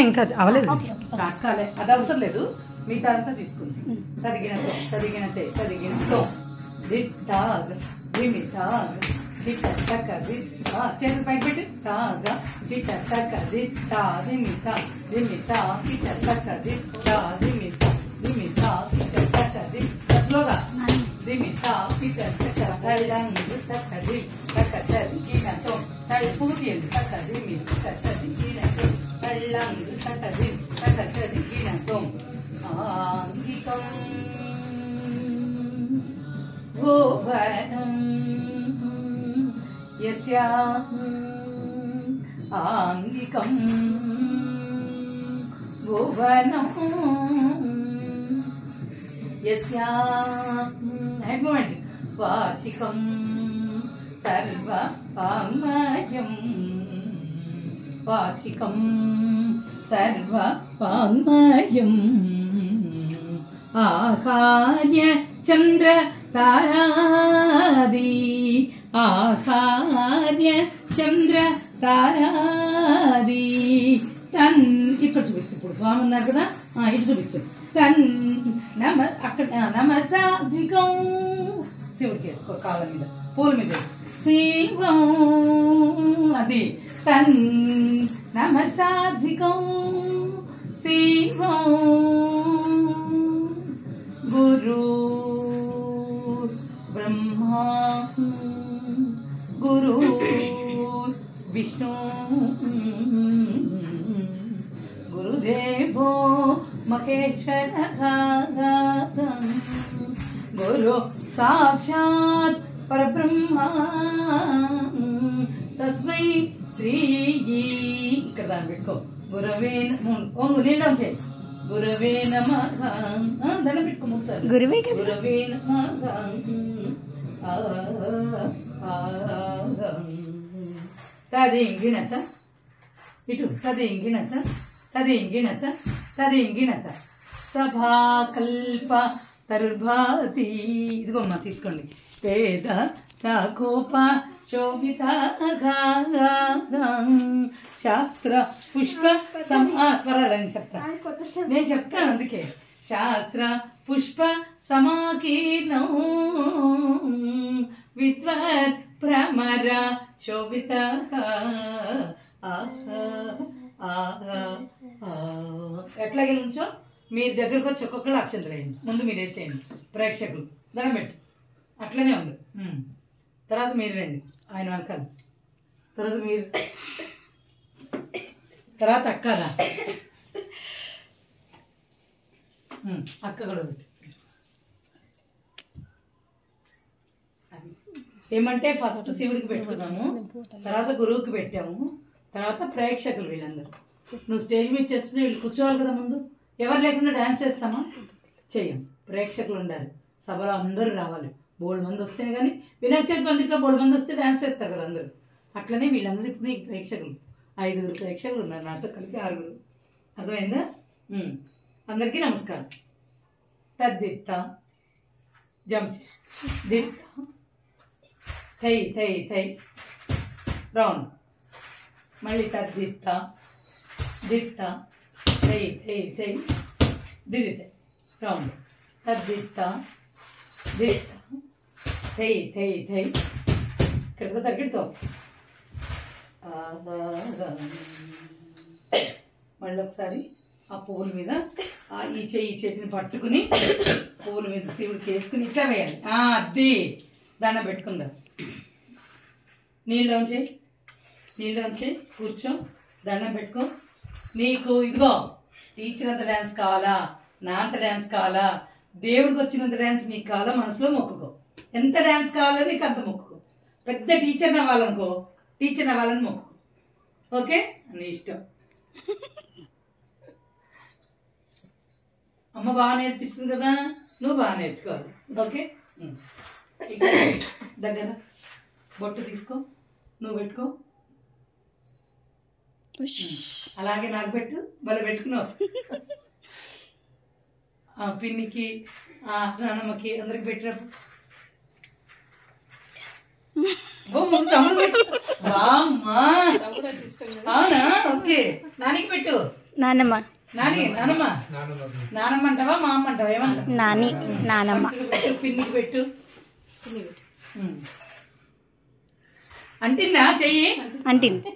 ఇంకా అవలేదు, స్టార్ట్ కాలే, అది అవసరం లేదు. మిగతా అంతా తీసుకుంది. తదిగినతో తదిగినతే తదిగినతో దిట్టాగ దిమితాగ దిట్ట టక దిట్టా, చేతులు పైకి పెట్టి తాగ దిట్ట టక దిట్టా దిమిత దిమిత దిట్ట టక దిట్టా దిమిత దిమిత దిట్ట టక దిట్ట, స్లోగా దిమిత దిట్ట టక తళ్ళంగు టక దిట్ట టక తదిగినతో తడి పూర్తి టక దిమిత టక తదిగినతో తళ్ళంగు టక దిట్ట టక తదిగినతో ఆంగికం భువనం యస్యాహ్ ఆంగికం భువనం యస్యాహ్ వాచికం సర్వవాङ्मयం వాచికం సర్వవాङ्मयం ఆకార్య చంద్ర తారాది ఆకార్య చంద్ర తారాది తన్ ఇక్కడ చూపించు. ఇప్పుడు స్వామి ఉన్నారు కదా, ఇటు చూపించు. తన్ నమ అక్కడ నమసాద్వికం శివుడికి వేసుకో, కాళ్ళ మీద పూల మీద శివం అది తన్ నమసాద్వికం శివం గురు బ్రహ్మా గురు విష్ణు గురుదేవో మహేశ్వర గురు సాక్షాత్ పరబ్రహ్మ తస్మై శ్రీ. ఇక్కడ దాన్ని పెట్టుకో. గురవే నీళ్ళం చేయి. గురవే నమః దండం పెట్టుకో 3 సార్లు. గురవే నమః తదింగిణత ఇటు తదింగిణత తదింగిణత తదింగిణత సభాకల్ప తరుర్భాతి. ఇదిగోమ్మా తీసుకోండి. పేద సాకోప శోభిత శాస్త్ర పుష్ప సమాకరని చెప్తా, నేను చెప్తాను అందుకే. శాస్త్ర పుష్ప సమాకీర్ణం విద్వత్ భ్రమర శోభిత. ఎట్లాగే నుంచో మీ దగ్గరకు వచ్చి ఒక్కొక్కరు అక్షంతలు వేయండి. ముందు మీరు వేసేయండి, ప్రేక్షకులు దండం పెట్టు. అట్లనే ఉంది. తర్వాత మీరు రండి ఆయన వెనకాల. తర్వాత మీరు, తర్వాత అక్కదా అక్క కూడా ఏమంటే ఫస్ట్ శివుడికి పెట్టుకున్నాము, తర్వాత గురువుకి పెట్టాము, తర్వాత ప్రేక్షకులు వీళ్ళందరూ. నువ్వు స్టేజ్ మీద చేస్తున్నా వీళ్ళు కూర్చోవాలి కదా ముందు. ఎవరు లేకుండా డ్యాన్స్ చేస్తామా? చెయ్యం. ప్రేక్షకులు ఉండాలి, సభలో అందరూ రావాలి. బోల్డ్ మంది వస్తేనే కానీ వినాయక చవితి పందిట్లో బోల్డ్ మంది వస్తే డ్యాన్స్ చేస్తారు కదా అందరూ. అట్లనే వీళ్ళందరూ ఇప్పుడు నీకు ప్రేక్షకులు 5 ప్రేక్షకులు ఉన్నారు, నాతో కలిపి 6. అర్థమైందా? అందరికీ నమస్కారం. తద్దిత్త జంప్ దిత్త థై థై థై రౌండ్. మళ్ళీ తద్దిత్త దిత్త థై థై థై దిదితే రౌండ్. తద్దిత్త దిత్త థై థై థై ఇక్కడ తగ్గిడుతో. మళ్ళీ ఒకసారి ఆ పువ్వుల మీద ఈ చేతిని పట్టుకుని పువ్వుల మీద శివుడికి వేసుకుని ఇట్లా వేయాలి. అది దండం పెట్టుకుందా. నీళ్ళలోంచి కూర్చో, దండం పెట్టుకో. నీకు ఇదిగో టీచర్ అంత డ్యాన్స్ కావాలా, నా అంత డ్యాన్స్ కావాలా, దేవుడికి వచ్చినంత డ్యాన్స్ నీకు కావాలా, మనసులో మొక్కుకో. ఎంత డ్యాన్స్ కావాలో నీకు అంత మొక్కుకో. పెద్ద టీచర్ అవ్వాలనుకో, టీచర్ అవ్వాలని మొక్కుకో. ఓకే, నీ ఇష్టం. అమ్మ బాగా నేర్పిస్తుంది కదా, నువ్వు బాగా నేర్చుకోవాలి. ఓకే, దగ్గర బొట్టు తీసుకో, నువ్వు పెట్టుకో. అలాగే నాకు పెట్టు, భలే పెట్టుకున్నావు. పిన్నికి నాన్నమ్మకి అందరికి పెట్టినప్పుడు తమ్ముడు అవునా? ఓకే, నానికి పెట్టు. నానమ్మ. నాని నానమ్మ. నానమ్మ అంటావా మా అమ్మ అంటావా ఏమంటా? నాని నానమ్మ. పిన్నికి పెట్టు. అంటిందా చెయ్యి? అంటింది.